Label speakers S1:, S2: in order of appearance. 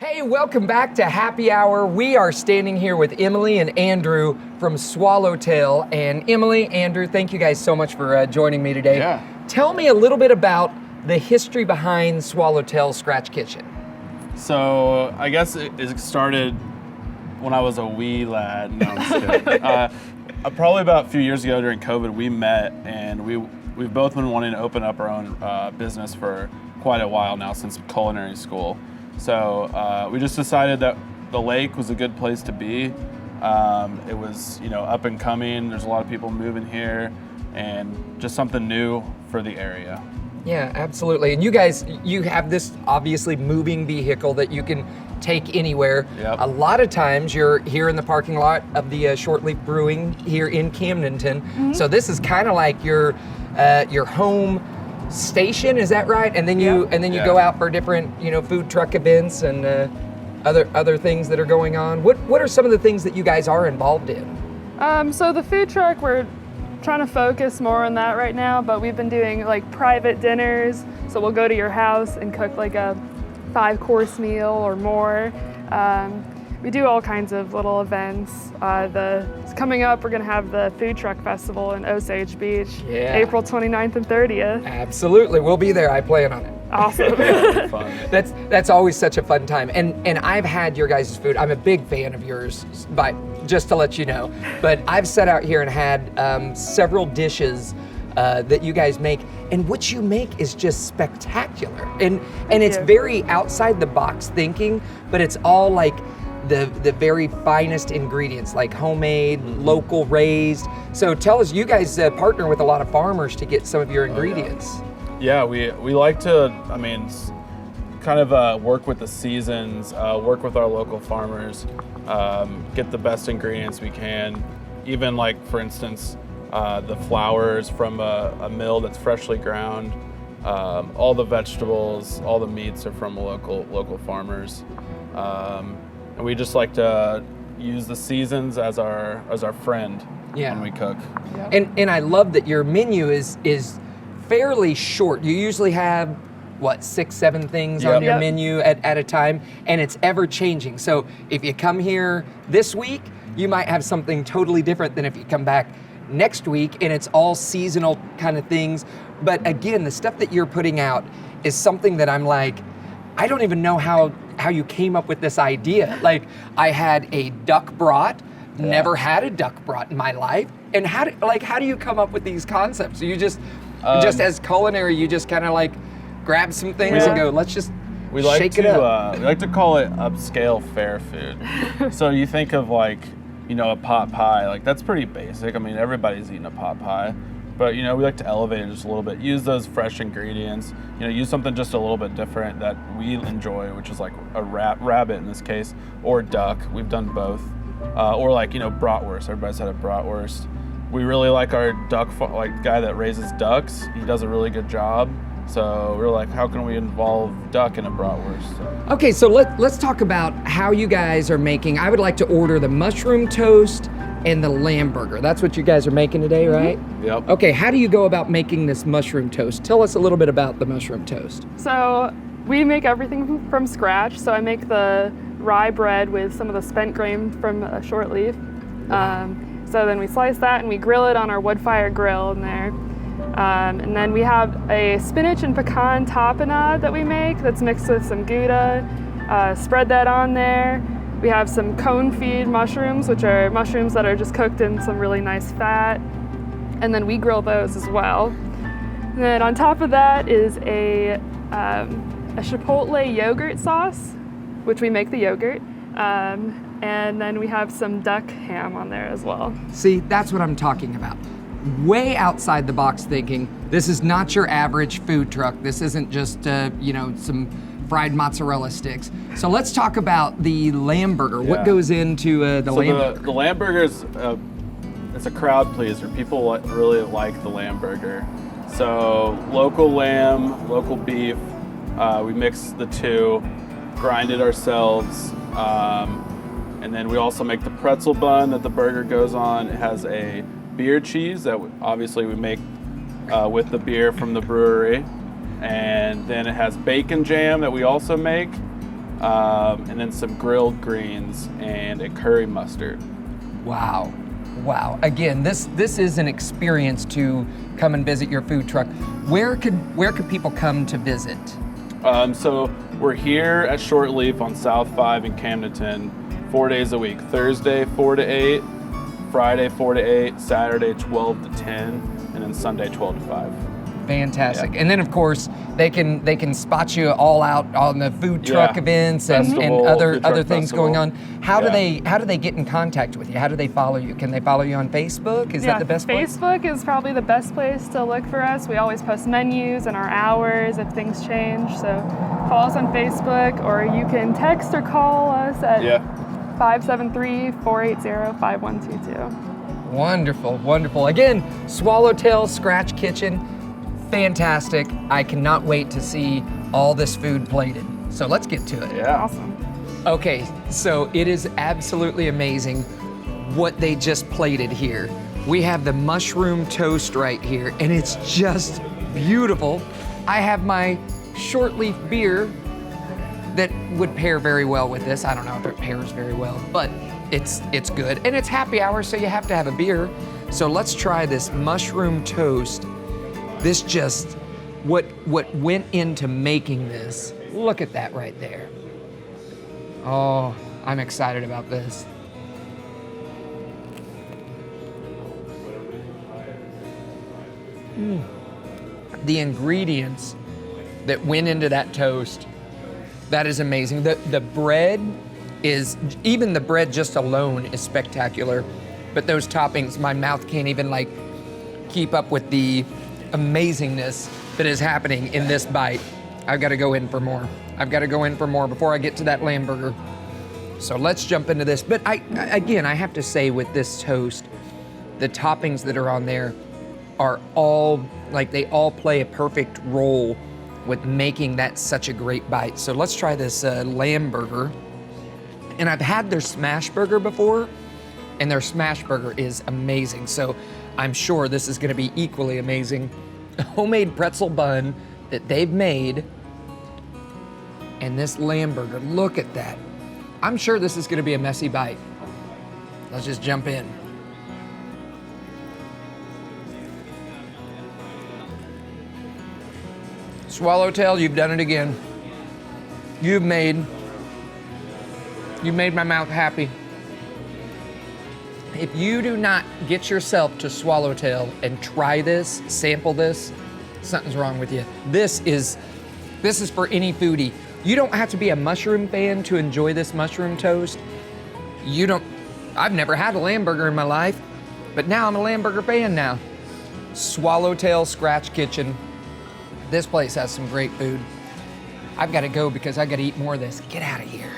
S1: Hey, welcome back to Happy Hour. We are standing here with Emily and Andrew from Swallowtail. And Emily, Andrew, thank you guys so much for joining me today.
S2: Yeah.
S1: Tell me a little bit about the history behind Swallowtail Scratch Kitchen.
S2: So I guess it started when I was a wee lad. No, I'm just kidding. Probably about a few years ago during COVID, we met, and we've both been wanting to open up our own business for quite a while now, since culinary school. So we just decided that the lake was a good place to be. It was, up and coming. There's a lot of people moving here, and just something new for the area.
S1: Yeah, absolutely. And you guys, you have this obviously moving vehicle that you can take anywhere.
S2: Yep.
S1: A lot of times you're here in the parking lot of the Shortleaf Brewing here in Camdenton. Mm-hmm. So this is kind of like your home station, is that right? And then you go out for different food truck events and other things that are going on. What are some of the things that you guys are involved in?
S3: So the food truck, we're trying to focus more on that right now, but we've been doing like private dinners. So we'll go to your house and cook like a 5-course meal or more. We do all kinds of little events. It's coming up, we're gonna have the Food Truck Festival in Osage Beach, April 29th and 30th.
S1: Absolutely, we'll be there, I plan on it.
S3: Awesome.
S2: Fun.
S1: That's always such a fun time. And I've had your guys' food. I'm a big fan of yours, but just to let you know. But I've sat out here and had several dishes that you guys make, and what you make is just spectacular. And it's very outside the box thinking, but it's all like the very finest ingredients, like homemade, local raised. So tell us, you guys partner with a lot of farmers to get some of your ingredients.
S2: Yeah, we like to, kind of work with the seasons, work with our local farmers, get the best ingredients we can. Even like, for instance, the flours from a mill that's freshly ground. All the vegetables, all the meats are from local farmers. And we just like to use the seasons as our friend when we cook.
S1: Yeah. And I love that your menu is fairly short. You usually have 6-7 things on your menu at a time, and it's ever changing. So if you come here this week, you might have something totally different than if you come back next week, and it's all seasonal kind of things. But again, the stuff that you're putting out is something that I'm like, I don't even know how you came up with this idea. Like, I had a duck brat, never had a duck brat in my life. And how do you come up with these concepts? You just as culinary, you just kind of like grab some things and go, let's just shake it up.
S2: We like to call it upscale fair food. So you think of like, a pot pie, like that's pretty basic. Everybody's eating a pot pie. But we like to elevate it just a little bit. Use those fresh ingredients. Use something just a little bit different that we enjoy, which is like a rabbit in this case, or duck. We've done both, or like bratwurst. Everybody's had a bratwurst. We really like our duck, guy that raises ducks. He does a really good job. So we're like, how can we involve duck in a bratwurst? So.
S1: Okay, so let's talk about how you guys are making. I would like to order the mushroom toast and the lamb burger. That's what you guys are making today, right?
S2: Yep.
S1: Okay, how do you go about making this mushroom toast? Tell us a little bit about the mushroom toast.
S3: So we make everything from scratch. So I make the rye bread with some of the spent grain from Shortleaf. So then we slice that and we grill it on our wood fire grill in there. And then we have a spinach and pecan tapenade that we make that's mixed with some Gouda. Spread that on there. We have some cone feed mushrooms, which are mushrooms that are just cooked in some really nice fat. And then we grill those as well. And then on top of that is a chipotle yogurt sauce, which we make the yogurt. And then we have some duck ham on there as well.
S1: See, that's what I'm talking about. Way outside the box thinking. This is not your average food truck. This isn't just, some fried mozzarella sticks. So let's talk about the lamb burger. What goes into the lamb burger? The
S2: lamb burger is it's a crowd pleaser. People really like the lamb burger. So local lamb, local beef. We mix the two, grind it ourselves. And then we also make the pretzel bun that the burger goes on. It has a beer cheese that obviously we make with the beer from the brewery. And then it has bacon jam that we also make. and then some grilled greens and a curry mustard.
S1: Wow. Wow. Again, this is an experience to come and visit your food truck. Where could people come to visit?
S2: So we're here at Short Leaf on South 5 in Camdenton 4 days a week. Thursday 4 to 8, Friday 4 to 8, Saturday 12 to 10, and then Sunday 12 to 5.
S1: Fantastic.
S2: Yeah.
S1: And then of course they can spot you all out on the food truck events and
S2: Festival,
S1: other
S2: food truck
S1: things
S2: festival.
S1: going on. How do
S2: Yeah.
S1: they get in contact with you? How do they follow you? Can they follow you on Facebook? Is that the best place?
S3: Facebook is probably the best place to look for us. We always post menus and our hours if things change. So follow us on Facebook, or you can text or call us at 573-480-5122.
S1: Wonderful, wonderful. Again, Swallowtail Scratch Kitchen, fantastic. I cannot wait to see all this food plated. So let's get to it.
S2: Yeah.
S3: Awesome.
S1: Okay, so it is absolutely amazing what they just plated here. We have the mushroom toast right here, and it's just beautiful. I have my short leaf beer that would pair very well with this. I don't know if it pairs very well, but it's good. And it's happy hour, so you have to have a beer. So let's try this mushroom toast. This just, what went into making this. Look at that right there. Oh, I'm excited about this. The ingredients that went into that toast, that is amazing. The bread is, even the bread just alone is spectacular, but those toppings, my mouth can't even like keep up with the amazingness that is happening in this bite. I've got to go in for more. I've got to go in for more before I get to that lamb burger. So let's jump into this. But I have to say with this toast, the toppings that are on there are all, like they all play a perfect role with making that such a great bite. So let's try this lamb burger. And I've had their smash burger before, and their smash burger is amazing. So I'm sure this is gonna be equally amazing. A homemade pretzel bun that they've made, and this lamb burger, look at that. I'm sure this is gonna be a messy bite. Let's just jump in. Swallowtail, you've done it again. You've made my mouth happy. If you do not get yourself to Swallowtail and try this, sample this, something's wrong with you. This is for any foodie. You don't have to be a mushroom fan to enjoy this mushroom toast. I've never had a lamb burger in my life, but now I'm a lamb burger fan now. Swallowtail Scratch Kitchen. This place has some great food. I've got to go because I got to eat more of this. Get out of here.